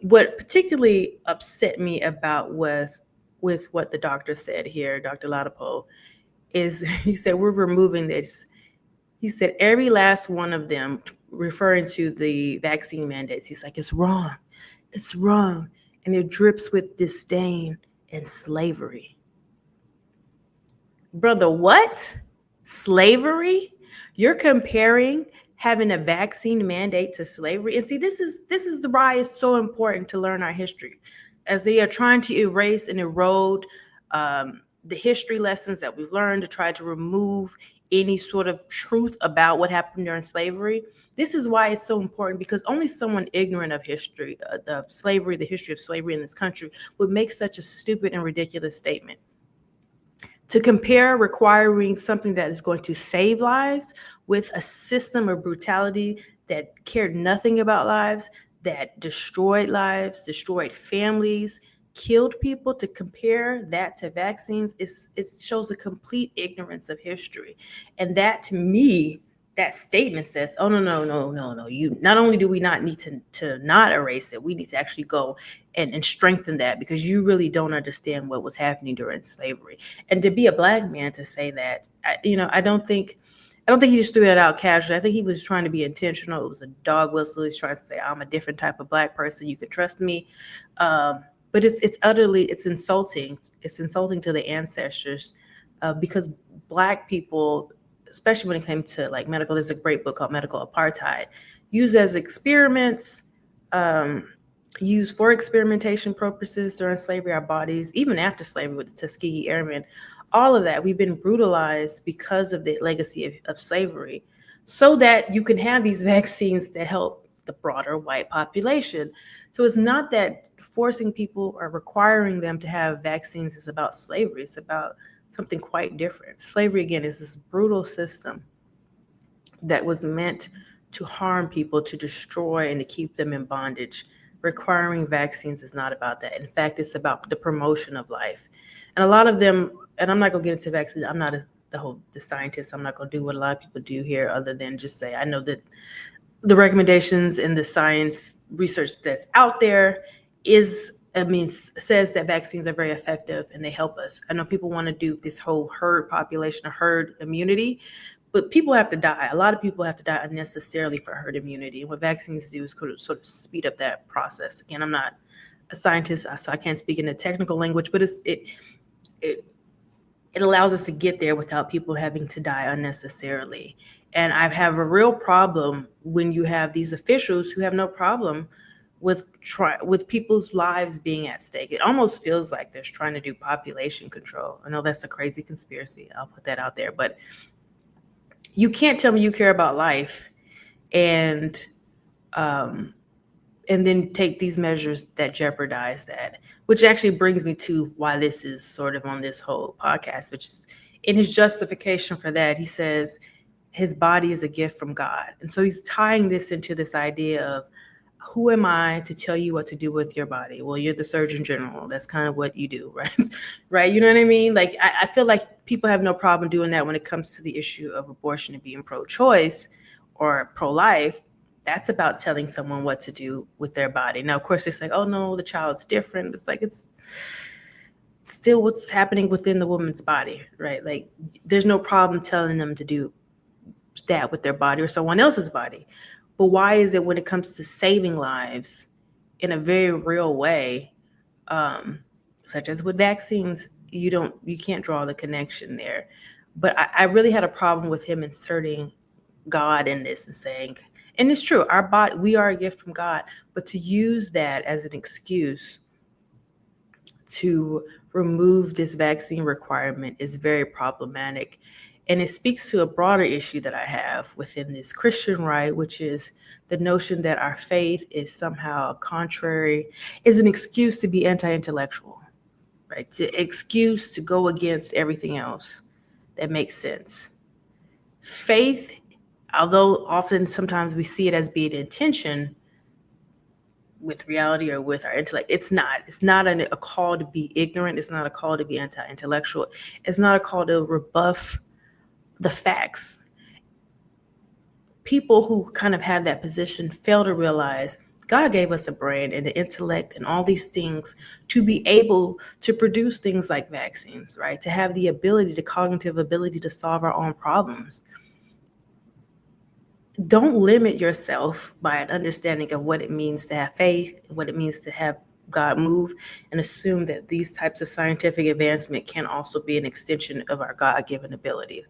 what particularly upset me about with what the doctor said here, Dr. Ladapo, is he said, we're removing this. He said, every last one of them, referring to the vaccine mandates, he's like, it's wrong. It's wrong. And it drips with disdain and slavery. Brother, what? Slavery? You're comparing having a vaccine mandate to slavery? And see, this is why it's so important to learn our history, as they are trying to erase and erode the history lessons that we've learned, to try to remove any sort of truth about what happened during slavery. This is why it's so important, because only someone ignorant of history, of slavery, the history of slavery in this country, would make such a stupid and ridiculous statement. To compare requiring something that is going to save lives with a system of brutality that cared nothing about lives, that destroyed lives, destroyed families, killed people, to compare that to vaccines, it shows a complete ignorance of history. And that, to me, that statement says, oh, no. You, not only do we not need to not erase it, we need to actually go and strengthen that, because you really don't understand what was happening during slavery. And to be a Black man to say that, I don't think he just threw that out casually. I think he was trying to be intentional. It was a dog whistle. He's trying to say, I'm a different type of Black person. You can trust me. But it's insulting. It's insulting to the ancestors, because Black people, especially when it came to like medical, there's a great book called Medical Apartheid, used as experiments, used for experimentation purposes during slavery, our bodies, even after slavery with the Tuskegee Airmen, all of that, we've been brutalized because of the legacy of slavery, so that you can have these vaccines that help the broader white population. So it's not that forcing people or requiring them to have vaccines is about slavery. It's about something quite different. Slavery, again, is this brutal system that was meant to harm people, to destroy, and to keep them in bondage. Requiring vaccines is not about that. In fact, it's about the promotion of life. And a lot of them, and I'm not going to get into vaccines. I'm not the scientist. I'm not going to do what a lot of people do here, other than just say, I know that the recommendations and the science research that's out there says that vaccines are very effective and they help us. I know people want to do this whole herd population or herd immunity, but people have to die. A lot of people have to die unnecessarily for herd immunity. And what vaccines do is sort of speed up that process. Again, I'm not a scientist, so I can't speak in the technical language, but it allows us to get there without people having to die unnecessarily. And I have a real problem when you have these officials who have no problem with people's lives being at stake. It almost feels like they're trying to do population control. I know that's a crazy conspiracy. I'll put that out there, but you can't tell me you care about life and then take these measures that jeopardize that, which actually brings me to why this is sort of on this whole podcast, which is in his justification for that, he says his body is a gift from God. And so he's tying this into this idea of, who am I to tell you what to do with your body? Well, you're the Surgeon General. That's kind of what you do, right? Right? You know what I mean? Like, I feel like people have no problem doing that when it comes to the issue of abortion and being pro-choice or pro-life. That's about telling someone what to do with their body. Now, of course, it's like, oh no, the child's different. It's like, it's still what's happening within the woman's body, right? Like, there's no problem telling them to do that with their body or someone else's body. But why is it when it comes to saving lives in a very real way, such as with vaccines, you can't draw the connection there? But I really had a problem with him inserting God in this and saying, and it's true, our body, we are a gift from God, but to use that as an excuse to remove this vaccine requirement is very problematic. And it speaks to a broader issue that I have within this Christian right, which is the notion that our faith is somehow is an excuse to be anti-intellectual, right? To excuse to go against everything else that makes sense. Faith, although often sometimes we see it as being in tension with reality or with our intellect, it's not a call to be ignorant. It's not a call to be anti-intellectual. It's not a call to rebuff the facts. People who kind of have that position fail to realize God gave us a brain and an intellect and all these things to be able to produce things like vaccines, right? To have the ability, the cognitive ability to solve our own problems. Don't limit yourself by an understanding of what it means to have faith, what it means to have God move, and assume that these types of scientific advancement can also be an extension of our God-given abilities.